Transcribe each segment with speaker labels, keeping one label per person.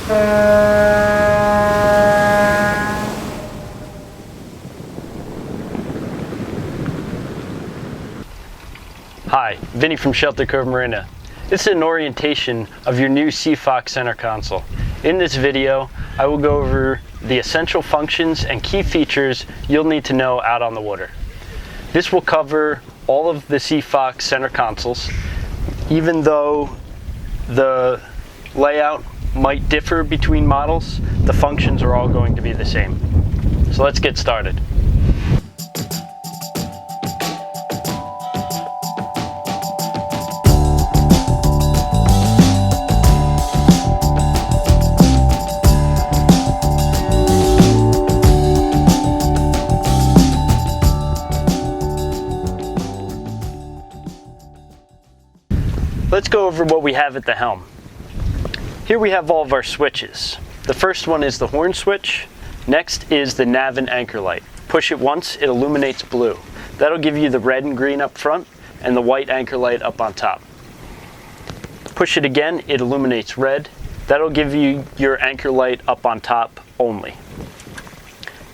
Speaker 1: Hi, Vinny from Shelter Cove Marina. This is an orientation of your new SeaFox center console. In this video, I will go over the essential functions and key features you'll need to know out on the water. This will cover all of the SeaFox center consoles, even though the layout might differ between models, the functions are all going to be the same. So let's get started. Let's go over what we have at the helm. Here we have all of our switches. The first one is the horn switch. Next is the nav and anchor light. Push it once, it illuminates blue. That'll give you the red and green up front and the white anchor light up on top. Push it again, it illuminates red. That'll give you your anchor light up on top only.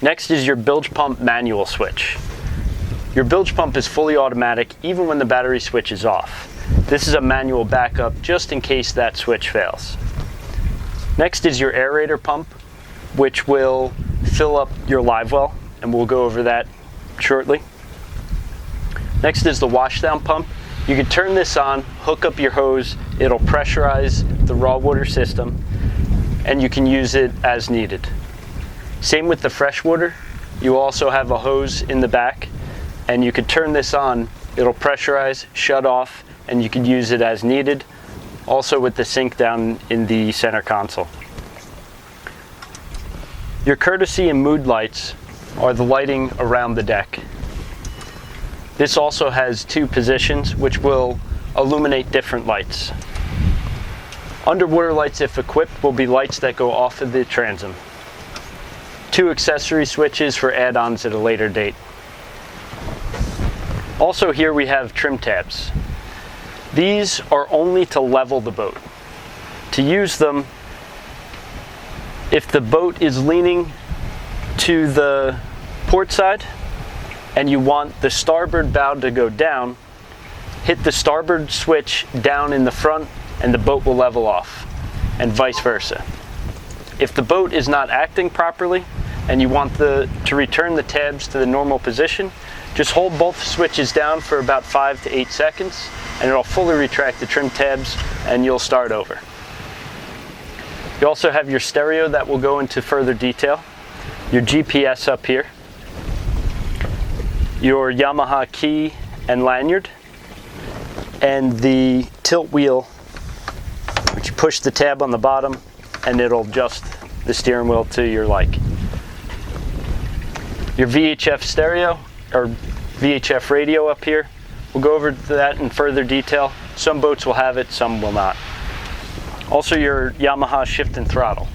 Speaker 1: Next is your bilge pump manual switch. Your bilge pump is fully automatic even when the battery switch is off. This is a manual backup just in case that switch fails. Next is your aerator pump, which will fill up your live well, and we'll go over that shortly. Next is the washdown pump. You can turn this on, hook up your hose, it'll pressurize the raw water system, and you can use it as needed. Same with the freshwater. You also have a hose in the back, and you can turn this on, it'll pressurize, shut off, and you can use it as needed, also with the sink down in the center console. Your courtesy and mood lights are the lighting around the deck. This also has two positions which will illuminate different lights. Underwater lights, if equipped, will be lights that go off of the transom. Two accessory switches for add-ons at a later date. Also here we have trim tabs. These are only to level the boat. To use them, if the boat is leaning to the port side and you want the starboard bow to go down, hit the starboard switch down in the front and the boat will level off, and vice versa. If the boat is not acting properly and you want to return the tabs to the normal position, just hold both switches down for about 5 to 8 seconds and it'll fully retract the trim tabs and you'll start over. You also have your stereo that will go into further detail, your GPS up here, your Yamaha key and lanyard, and the tilt wheel, which you push the tab on the bottom and it'll adjust the steering wheel to your like. Your VHF stereo or VHF radio up here. We'll go over that in further detail. Some boats will have it, some will not. Also your Yamaha shift and throttle.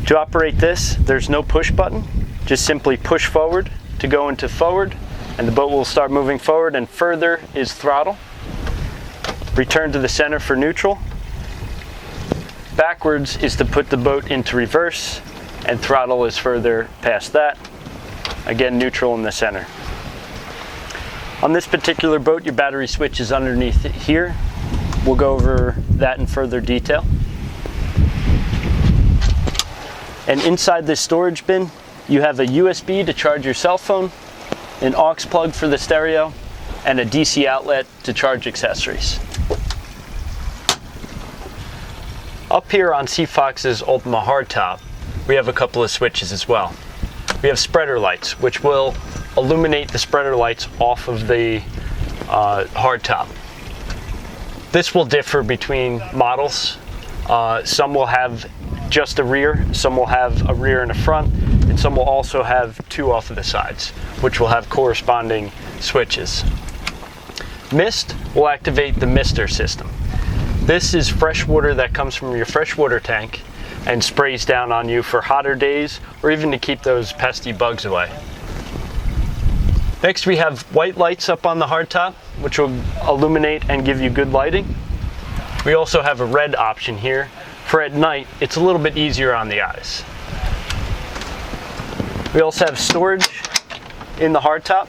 Speaker 1: To operate this, there's no push button. Just simply push forward to go into forward and the boat will start moving forward, and further is throttle. Return to the center for neutral. Backwards is to put the boat into reverse, and throttle is further past that. Again, neutral in the center. On this particular boat, your battery switch is underneath it here. We'll go over that in further detail. And inside this storage bin, you have a USB to charge your cell phone, an aux plug for the stereo, and a DC outlet to charge accessories. Up here on SeaFox's Ultima hardtop, we have a couple of switches as well. We have spreader lights, which will illuminate the spreader lights off of the hardtop. This will differ between models. Some will have just a rear, some will have a rear and a front, and some will also have two off of the sides, which will have corresponding switches. Mist will activate the mister system. This is fresh water that comes from your freshwater tank and sprays down on you for hotter days or even to keep those pesky bugs away. Next we have white lights up on the hardtop, which will illuminate and give you good lighting. We also have a red option here. For at night, it's a little bit easier on the eyes. We also have storage in the hardtop,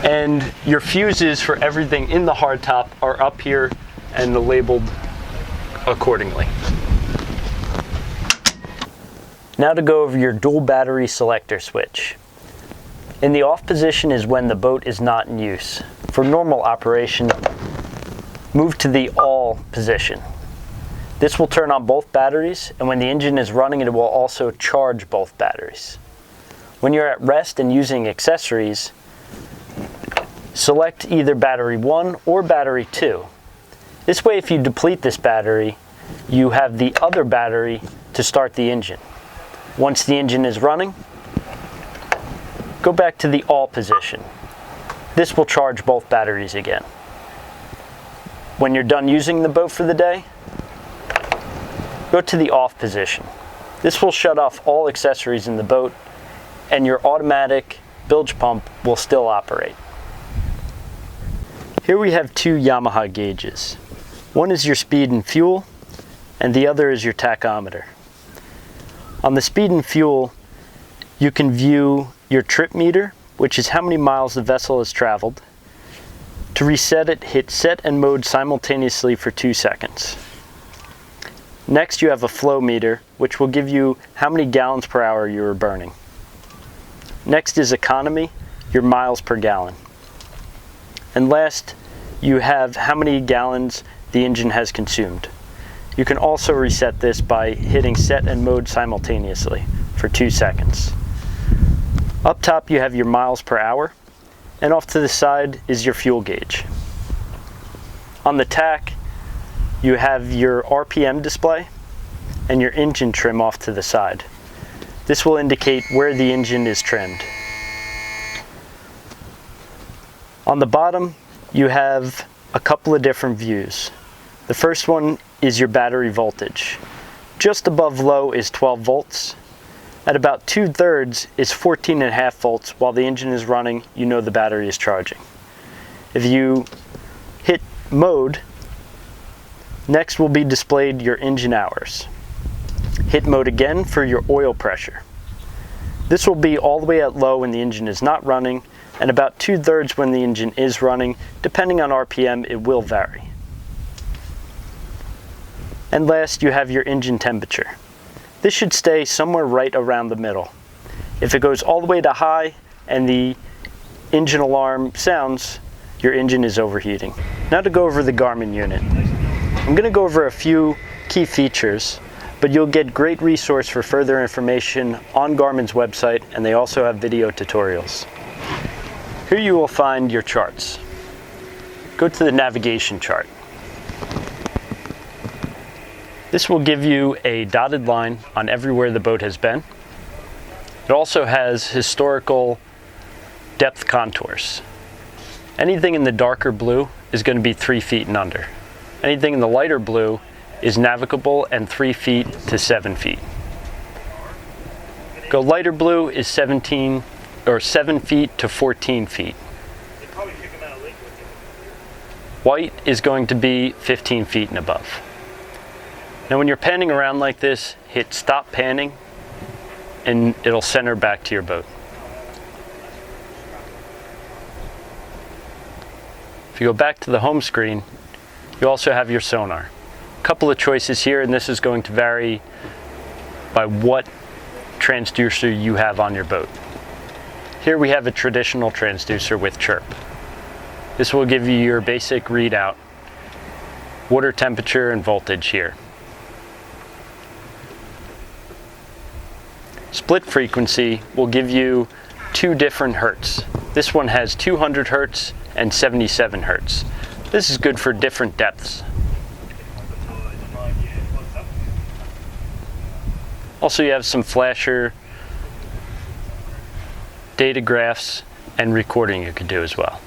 Speaker 1: and your fuses for everything in the hardtop are up here and labeled accordingly. Now to go over your dual battery selector switch. In the off position is when the boat is not in use. For normal operation, move to the all position. This will turn on both batteries, and when the engine is running, it will also charge both batteries. When you're at rest and using accessories, select either battery 1 or battery 2. This way, if you deplete this battery, you have the other battery to start the engine. Once the engine is running, go back to the all position. This will charge both batteries again. When you're done using the boat for the day, go to the off position. This will shut off all accessories in the boat, and your automatic bilge pump will still operate. Here we have two Yamaha gauges. One is your speed and fuel, and the other is your tachometer. On the speed and fuel, you can view your trip meter, which is how many miles the vessel has traveled. To reset it, hit set and mode simultaneously for 2 seconds. Next, you have a flow meter, which will give you how many gallons per hour you are burning. Next is economy, your miles per gallon. And last, you have how many gallons the engine has consumed. You can also reset this by hitting set and mode simultaneously for 2 seconds. Up top, you have your miles per hour, and off to the side is your fuel gauge. On the tack, you have your RPM display and your engine trim off to the side. This will indicate where the engine is trimmed. On the bottom, you have a couple of different views. The first one is your battery voltage. Just above low is 12 volts. At about 2/3 is 14.5 volts. While the engine is running, you know the battery is charging. If you hit mode, next will be displayed your engine hours. Hit mode again for your oil pressure. This will be all the way at low when the engine is not running, and about 2/3 when the engine is running. Depending on RPM, it will vary. And last, you have your engine temperature. This should stay somewhere right around the middle. If it goes all the way to high and the engine alarm sounds, your engine is overheating. Now to go over the Garmin unit. I'm going to go over a few key features, but you'll get great resource for further information on Garmin's website, and they also have video tutorials. Here you will find your charts. Go to the navigation chart. This will give you a dotted line on everywhere the boat has been. It also has historical depth contours. Anything in the darker blue is going to be 3 feet and under. Anything in the lighter blue is navigable and 3 feet to 7 feet. Go lighter blue is 7 feet to 14 feet. White is going to be 15 feet and above. Now when you're panning around like this, hit stop panning and it'll center back to your boat. If you go back to the home screen, you also have your sonar. A couple of choices here, and this is going to vary by what transducer you have on your boat. Here we have a traditional transducer with chirp. This will give you your basic readout, water temperature and voltage here. Split frequency will give you 2 different hertz. This one has 200 hertz and 77 hertz. This is good for different depths. Also, you have some flasher data graphs and recording you could do as well.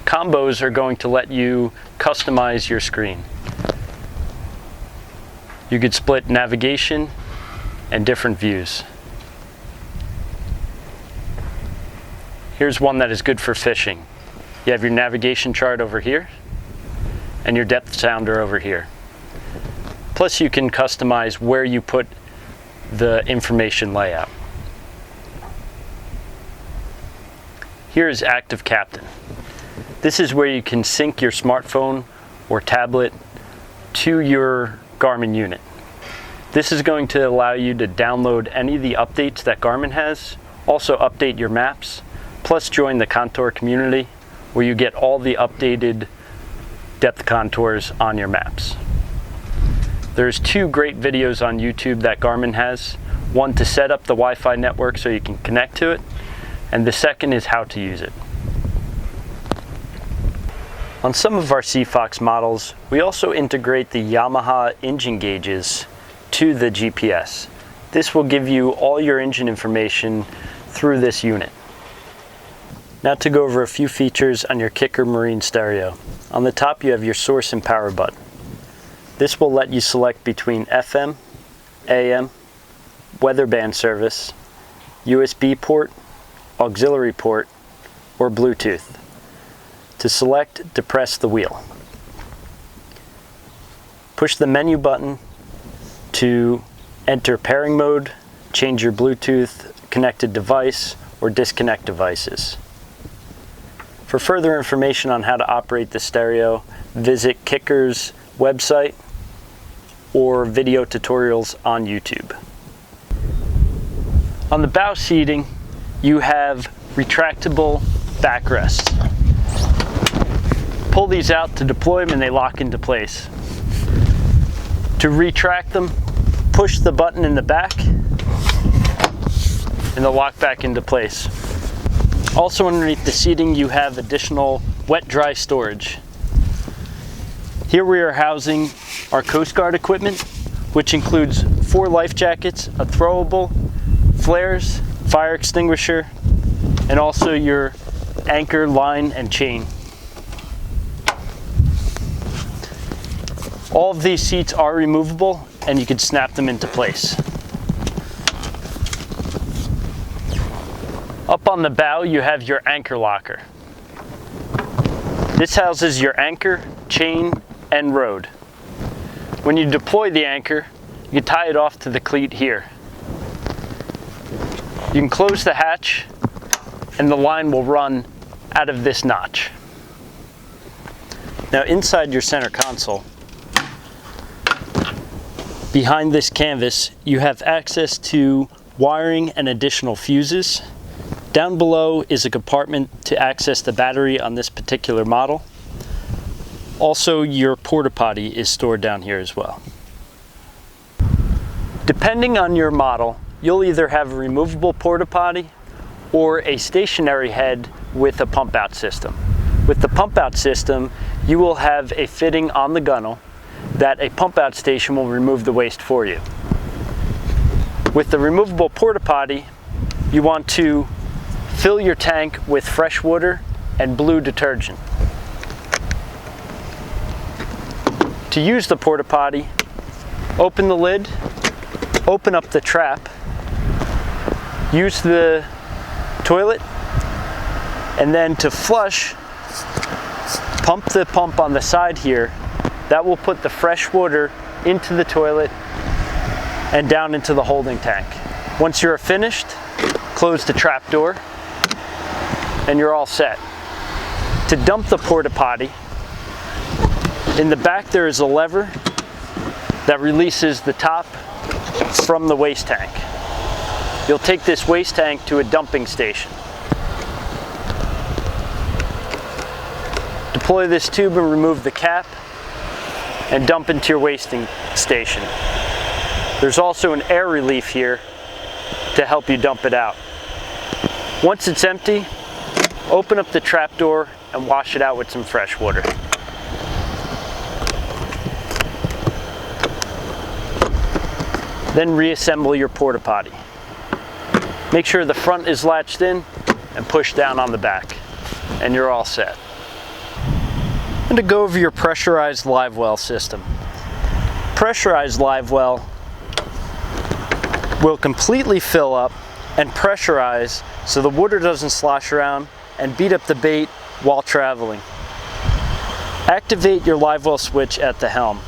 Speaker 1: Combos are going to let you customize your screen. You could split navigation and different views. Here's one that is good for fishing. You have your navigation chart over here, and your depth sounder over here. Plus you can customize where you put the information layout. Here is Active Captain. This is where you can sync your smartphone or tablet to your Garmin unit. This is going to allow you to download any of the updates that Garmin has, also update your maps, plus join the contour community where you get all the updated depth contours on your maps. There's 2 great videos on YouTube that Garmin has. One to set up the Wi-Fi network so you can connect to it, and the second is how to use it. On some of our SeaFox models, we also integrate the Yamaha engine gauges to the GPS. This will give you all your engine information through this unit. Now to go over a few features on your Kicker Marine stereo. On the top you have your source and power button. This will let you select between FM, AM, weather band service, USB port, auxiliary port, or Bluetooth. To select, depress the wheel. Push the menu button to enter pairing mode, change your Bluetooth connected device, or disconnect devices. For further information on how to operate the stereo, visit Kicker's website or video tutorials on YouTube. On the bow seating, you have retractable backrests. Pull these out to deploy them and they lock into place. To retract them, push the button in the back and they'll lock back into place. Also underneath the seating you have additional wet-dry storage. Here we are housing our Coast Guard equipment, which includes 4 life jackets, a throwable, flares, fire extinguisher, and also your anchor, line, and chain. All of these seats are removable and you can snap them into place. Up on the bow you have your anchor locker. This houses your anchor, chain, and rode. When you deploy the anchor, you can tie it off to the cleat here. You can close the hatch and the line will run out of this notch. Now inside your center console, behind this canvas, you have access to wiring and additional fuses. Down below is a compartment to access the battery on this particular model. Also, your porta potty is stored down here as well. Depending on your model, you'll either have a removable porta potty or a stationary head with a pump out system. With the pump out system, you will have a fitting on the gunnel that a pump out station will remove the waste for you. With the removable porta potty, you want to fill your tank with fresh water and blue detergent. To use the porta potty, open the lid, open up the trap, use the toilet, and then to flush, pump the pump on the side here. That will put the fresh water into the toilet and down into the holding tank. Once you're finished, close the trap door and you're all set. To dump the porta potty, in the back there is a lever that releases the top from the waste tank. You'll take this waste tank to a dumping station. Deploy this tube and remove the cap and dump into your wasting station. There's also an air relief here to help you dump it out. Once it's empty, open up the trap door and wash it out with some fresh water. Then reassemble your porta potty. Make sure the front is latched in and push down on the back, and you're all set. And to go over your pressurized live well system. Pressurized live well will completely fill up and pressurize so the water doesn't slosh around and beat up the bait while traveling. Activate your live well switch at the helm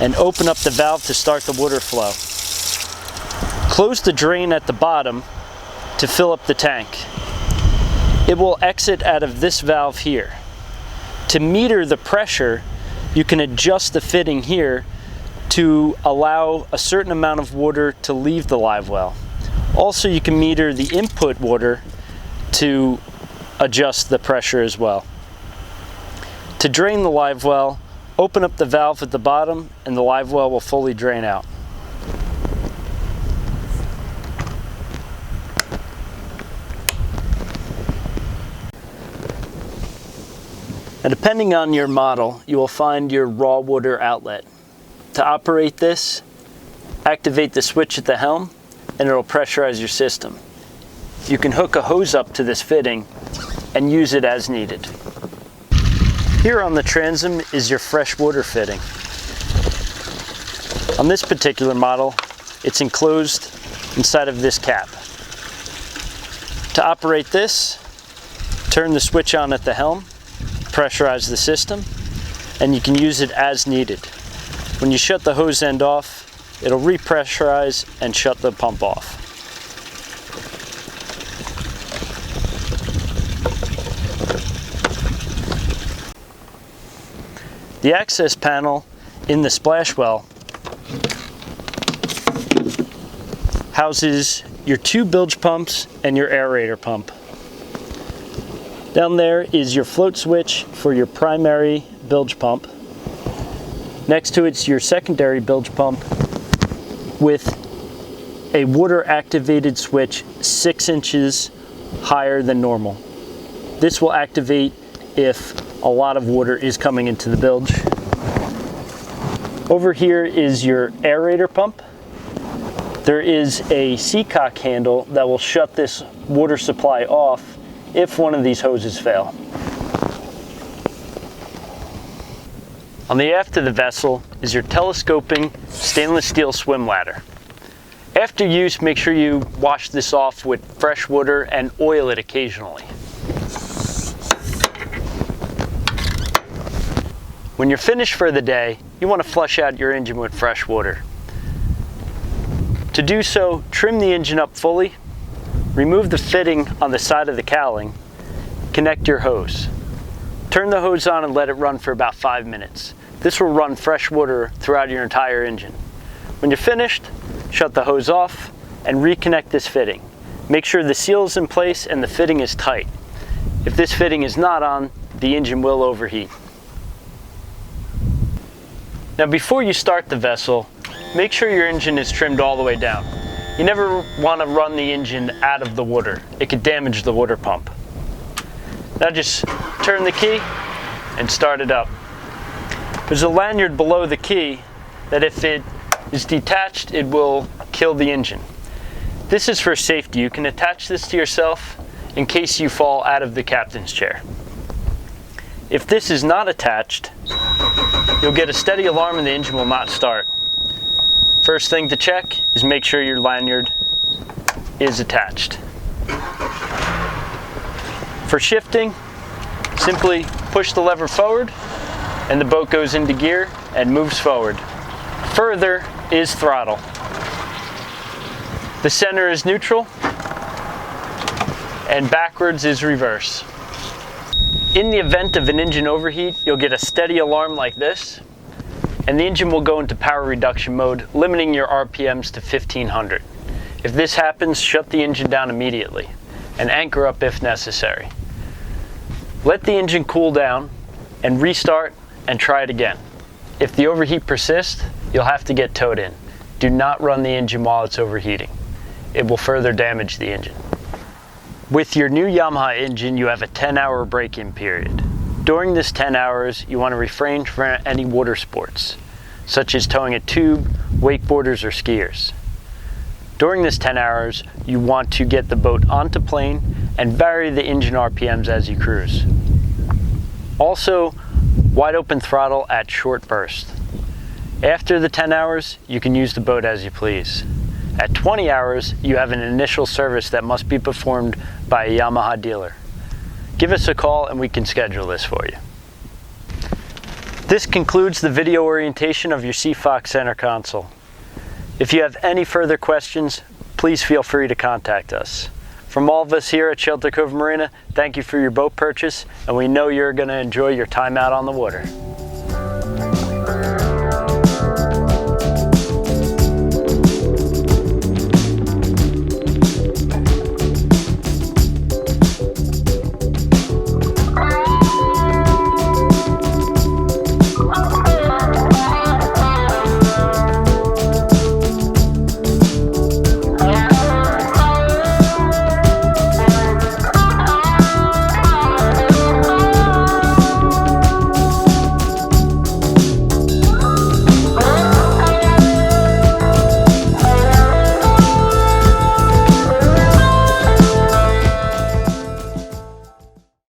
Speaker 1: and open up the valve to start the water flow. Close the drain at the bottom to fill up the tank. It will exit out of this valve here. To meter the pressure, you can adjust the fitting here to allow a certain amount of water to leave the live well. Also, you can meter the input water to adjust the pressure as well. To drain the live well, open up the valve at the bottom and the live well will fully drain out. Now, depending on your model, you will find your raw water outlet. To operate this, activate the switch at the helm and it will pressurize your system. You can hook a hose up to this fitting and use it as needed. Here on the transom is your fresh water fitting. On this particular model, it's enclosed inside of this cap. To operate this, turn the switch on at the helm, pressurize the system, and you can use it as needed. When you shut the hose end off, it'll repressurize and shut the pump off. The access panel in the splash well houses your 2 bilge pumps and your aerator pump. Down there is your float switch for your primary bilge pump. Next to it's your secondary bilge pump with a water activated switch 6 inches higher than normal. This will activate if a lot of water is coming into the bilge. Over here is your aerator pump. There is a seacock handle that will shut this water supply off if one of these hoses fail. On the aft of the vessel is your telescoping stainless steel swim ladder. After use, make sure you wash this off with fresh water and oil it occasionally. When you're finished for the day, you want to flush out your engine with fresh water. To do so, trim the engine up fully, remove the fitting on the side of the cowling, connect your hose. Turn the hose on and let it run for about 5 minutes. This will run fresh water throughout your entire engine. When you're finished, shut the hose off and reconnect this fitting. Make sure the seal is in place and the fitting is tight. If this fitting is not on, the engine will overheat. Now, before you start the vessel, make sure your engine is trimmed all the way down. You never want to run the engine out of the water. It could damage the water pump. Now just turn the key and start it up. There's a lanyard below the key that if it is detached, it will kill the engine. This is for safety. You can attach this to yourself in case you fall out of the captain's chair. If this is not attached, you'll get a steady alarm and the engine will not start. First thing to check is make sure your lanyard is attached. For shifting, simply push the lever forward and the boat goes into gear and moves forward. Further is throttle. The center is neutral and backwards is reverse. In the event of an engine overheat, you'll get a steady alarm like this, and the engine will go into power reduction mode, limiting your RPMs to 1500. If this happens, shut the engine down immediately and anchor up if necessary. Let the engine cool down and restart and try it again. If the overheat persists, you'll have to get towed in. Do not run the engine while it's overheating. It will further damage the engine. With your new Yamaha engine, you have a 10-hour break-in period. During this 10 hours, you want to refrain from any water sports, such as towing a tube, wakeboarders, or skiers. During this 10 hours, you want to get the boat onto plane and vary the engine RPMs as you cruise. Also, wide open throttle at short burst. After the 10 hours, you can use the boat as you please. At 20 hours, you have an initial service that must be performed by a Yamaha dealer. Give us a call and we can schedule this for you. This concludes the video orientation of your SeaFox center console. If you have any further questions, please feel free to contact us. From all of us here at Shelter Cove Marina, thank you for your boat purchase, and we know you're going to enjoy your time out on the water.